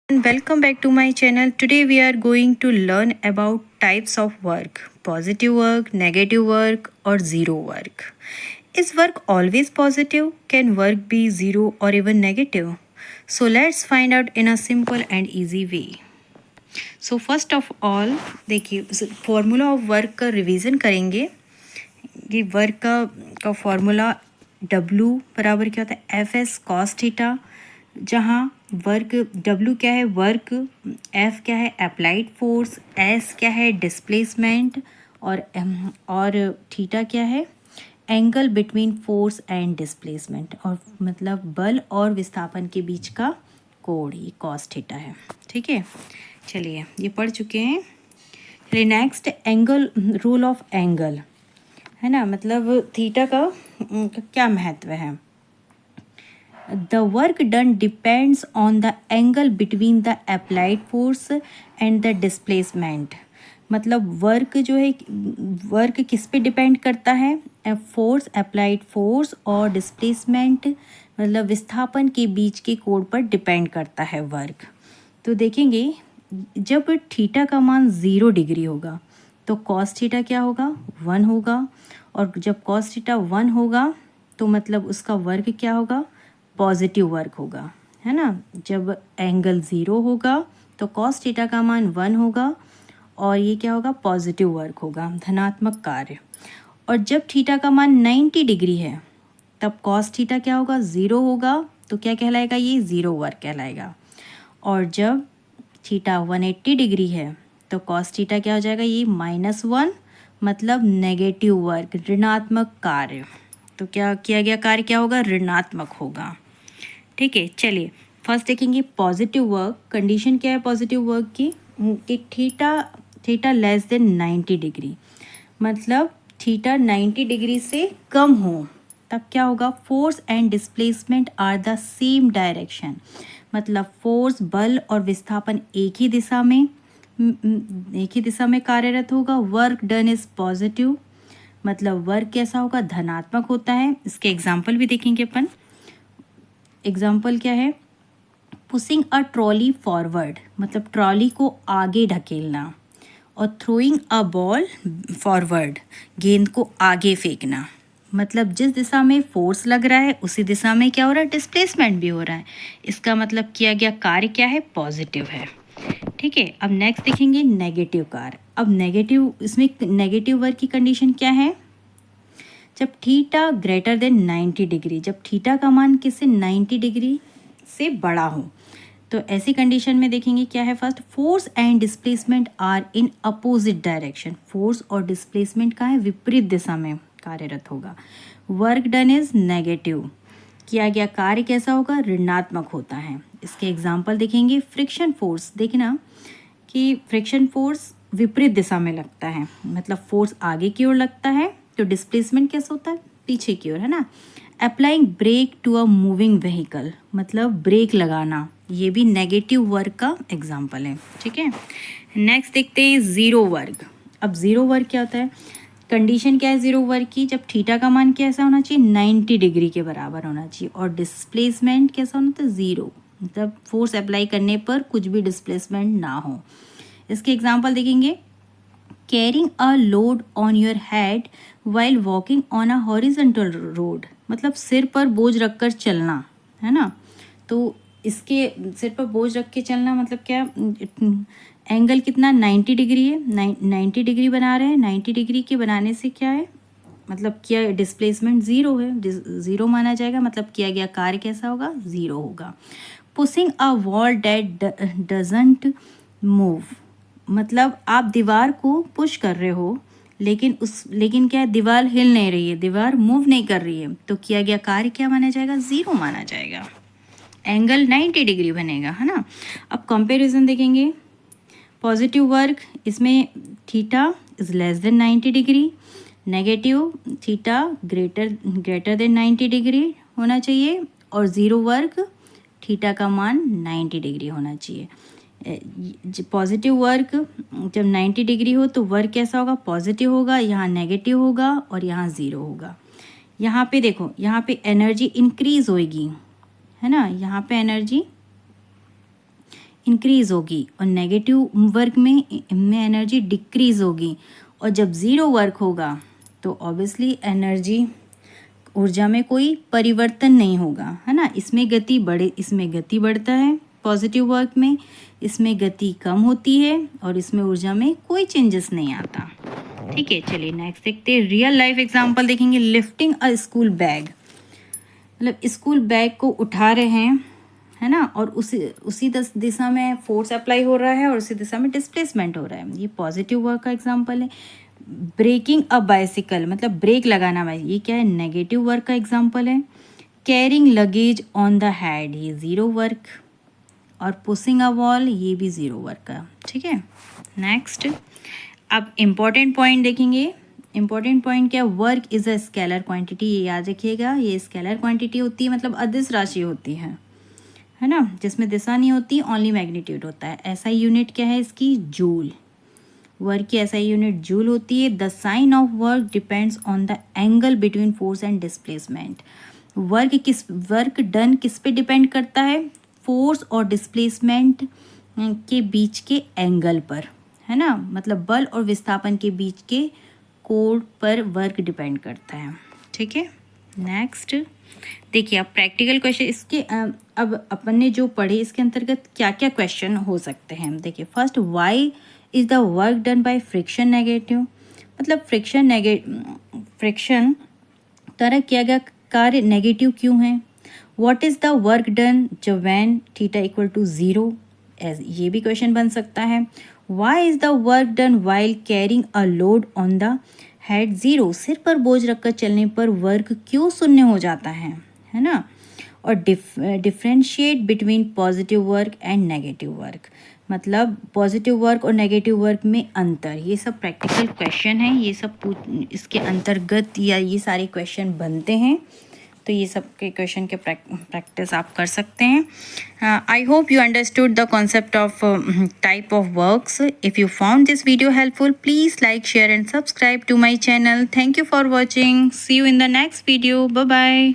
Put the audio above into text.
And welcome back to my channel. Today we are going to learn about types of work: positive work, negative work, or zero work. Is work always positive? Can work be zero or even negative? So let's find out in a simple and easy way. So first of all, देखिए formula of work का revision करेंगे. ये work का formula W बराबर क्या होता है, F S cos theta, जहाँ वर्क W क्या है वर्क, F क्या है अप्लाइड फोर्स, S क्या है डिस्प्लेसमेंट, और थीटा क्या है angle between force and displacement, और मतलब बल और विस्थापन के बीच का कोण, ये कॉस थीटा है. ठीक है, चलिए ये पढ़ चुके हैं. चलिए next, angle, rule of angle है ना, मतलब थीटा का क्या महत्व है. The work done depends on the angle between the applied force and the displacement. मतलब वर्क जो है, वर्क किस पे डिपेंड करता है, फोर्स, अप्लाइड फोर्स और डिस्प्लेसमेंट मतलब विस्थापन के बीच के कोण पर डिपेंड करता है वर्क. तो देखेंगे जब थीटा का मान 0 डिग्री होगा तो कॉस थीटा क्या होगा, 1 होगा. और जब कॉस थीटा 1 होगा तो मतलब उसका वर्क क्या होगा, पॉजिटिव वर्क होगा, है ना. जब एंगल 0 होगा तो कॉस थीटा का मान 1 होगा और ये क्या होगा, पॉजिटिव वर्क होगा, धनात्मक कार्य. और जब थीटा का मान 90 डिग्री है तब कॉस थीटा क्या होगा, 0 होगा, तो क्या कहलाएगा, ये ज़ीरो वर्क कहलाएगा. और जब थीटा 180 डिग्री है तो कॉस थीटा क्या हो जाएगा, ये -1, मतलब नेगेटिव वर्क, ऋणात्मक कार्य. तो क्या किया गया कार्य क्या होगा, ऋणात्मक होगा. ठीक है, चलिए फर्स्ट देखेंगे पॉजिटिव वर्क. कंडीशन क्या है पॉजिटिव वर्क की, कि थीटा लेस देन 90 डिग्री, मतलब थीटा 90 डिग्री से कम हो तब क्या होगा, force and displacement are the same direction. मतलब फोर्स, बल और विस्थापन एक ही दिशा में कार्यरत होगा. वर्क डन इज पॉजिटिव, मतलब वर्क कैसा होगा, धनात्मक होता है. इसके एग्जाम्पल भी देखेंगे अपन. एग्जाम्पल क्या है, पुशिंग अ ट्रॉली फॉरवर्ड, मतलब ट्रॉली को आगे ढकेलना. और थ्रोइंग अ बॉल फॉरवर्ड, गेंद को आगे फेंकना. मतलब जिस दिशा में फोर्स लग रहा है उसी दिशा में क्या हो रहा है, डिस्प्लेसमेंट भी हो रहा है. इसका मतलब किया गया कार्य क्या है, पॉजिटिव है. ठीक है, अब नेक्स्ट देखेंगे नेगेटिव कार्य. अब नेगेटिव, इसमें नेगेटिव वर्क की कंडीशन क्या है, जब थीटा ग्रेटर देन 90 डिग्री, जब थीटा का मान किससे, 90 डिग्री से बड़ा हो. तो ऐसी कंडीशन में देखेंगे क्या है, first force and displacement are in opposite direction. Force और डिस्प्लेसमेंट का है विपरीत दिशा में कार्यरत होगा. वर्क डन इज नेगेटिव, किया गया कार्य कैसा होगा, ऋणात्मक होता है. इसके एग्जाम्पल देखेंगे. फ्रिक्शन फोर्स, देखना कि फ्रिक्शन फोर्स विपरीत दिशा में लगता है, मतलब फोर्स आगे की ओर लगता है तो डिस्प्लेसमेंट कैसा होता है, पीछे की ओर, है ना. Applying brake to a moving vehicle, मतलब ब्रेक लगाना, ये भी नेगेटिव वर्क का एग्जाम्पल है. ठीक है, नेक्स्ट देखते हैं ज़ीरो वर्क. अब ज़ीरो वर्क क्या होता है, कंडीशन क्या है ज़ीरो वर्क की, जब थीटा का मान कैसा होना चाहिए, 90 डिग्री के बराबर होना चाहिए. और डिस्प्लेसमेंट कैसा होना था, ज़ीरो, मतलब फोर्स अप्लाई करने पर कुछ भी डिस्प्लेसमेंट ना हो. इसके एग्जाम्पल देखेंगे. Carrying a load on your head while walking on a horizontal road, मतलब सिर पर बोझ रखकर चलना, है ना. तो इसके सिर पर बोझ रख के चलना मतलब क्या, एंगल कितना, 90 डिग्री है, 90 डिग्री बना रहे हैं. 90 डिग्री के बनाने से क्या है, मतलब क्या डिस्प्लेसमेंट ज़ीरो है, ज़ीरो माना जाएगा, मतलब किया गया कार्य कैसा होगा, ज़ीरो होगा. Pushing a wall that doesn't move, मतलब आप दीवार को पुश कर रहे हो लेकिन क्या है, दीवार हिल नहीं रही है, दीवार मूव नहीं कर रही है, तो किया गया कार्य क्या माना जाएगा, ज़ीरो माना जाएगा. एंगल 90 डिग्री बनेगा, है ना. अब कंपैरिजन देखेंगे. पॉजिटिव वर्क, इसमें theta is less than 90 degree, negative theta greater than 90 degree होना चाहिए. और ज़ीरो वर्क, थीटा का मान 90 डिग्री होना चाहिए. पॉजिटिव वर्क जब 90 डिग्री हो तो वर्क कैसा होगा, पॉजिटिव होगा, यहाँ नेगेटिव होगा और यहाँ ज़ीरो होगा. यहाँ पे देखो, यहाँ पे एनर्जी इंक्रीज होएगी, है ना. यहाँ पे एनर्जी इंक्रीज़ होगी और नेगेटिव वर्क में एनर्जी डिक्रीज़ होगी। और जब ज़ीरो वर्क होगा तो ऑब्वियसली एनर्जी ऊर्जा में कोई परिवर्तन नहीं होगा, है ना। इसमें गति बढ़ता है पॉजिटिव वर्क में, इसमें गति कम होती है और इसमें ऊर्जा में कोई चेंजेस नहीं आता। ठीक है, चलिए नेक्स्ट देखते हैं। रियल लाइफ एग्जांपल देखेंगे। लिफ्टिंग अ स्कूल बैग, मतलब स्कूल बैग को उठा रहे हैं, है ना, और उसी दिशा में फोर्स अप्लाई हो रहा है और उसी दिशा में डिस्प्लेसमेंट हो रहा है। ये पॉजिटिव वर्क का एग्जांपल है। ब्रेकिंग अ बाइसिकल, मतलब ब्रेक लगाना, ये क्या है, नेगेटिव वर्क का एग्जांपल है। Carrying luggage on the head, ये ज़ीरो वर्क। और पुशिंग अ वॉल, ये भी ज़ीरो वर्क का। ठीक है, नेक्स्ट अब इम्पॉर्टेंट पॉइंट देखेंगे। इम्पॉर्टेंट पॉइंट क्या, work is a scalar quantity, ये याद रखिएगा। ये स्केलर क्वांटिटी होती है, मतलब अदिश राशि होती है ना, जिसमें दिशा नहीं होती, ओनली मैग्नीट्यूड होता है। ऐसा यूनिट क्या है इसकी, जूल। वर्क की ऐसा यूनिट जूल होती है। The sign of work depends on the angle between force and displacement. Work done किस पे डिपेंड करता है, फोर्स और डिस्प्लेसमेंट के बीच के एंगल पर, है ना, मतलब बल और विस्थापन के बीच के कोण पर वर्क डिपेंड करता है। ठीक है, नेक्स्ट देखिए अब प्रैक्टिकल क्वेश्चन इसके। अब अपन ने जो पढ़े इसके अंतर्गत क्या क्या क्वेश्चन हो सकते हैं। देखिए first, why is the work done by friction negative, मतलब फ्रिक्शन द्वारा किया गया कार्य नेगेटिव क्यों है। What is the work done जब when theta equal to zero, ये भी क्वेश्चन बन सकता है। Why is the work done while carrying a load on the head zero, सिर पर बोझ रखकर चलने पर वर्क क्यों शून्य हो जाता है ना। और differentiate between positive work and negative work, मतलब पॉजिटिव वर्क और नेगेटिव वर्क में अंतर। ये सब प्रैक्टिकल क्वेश्चन हैं, ये सब इसके अंतर्गत या ये सारे क्वेश्चन बनते हैं। तो ये सब के क्वेश्चन के प्रैक्टिस आप कर सकते हैं। I hope you understood the concept of type of works. If you found this video helpful, please like, share and subscribe to my channel. Thank you for watching. See you in the next video. Bye bye.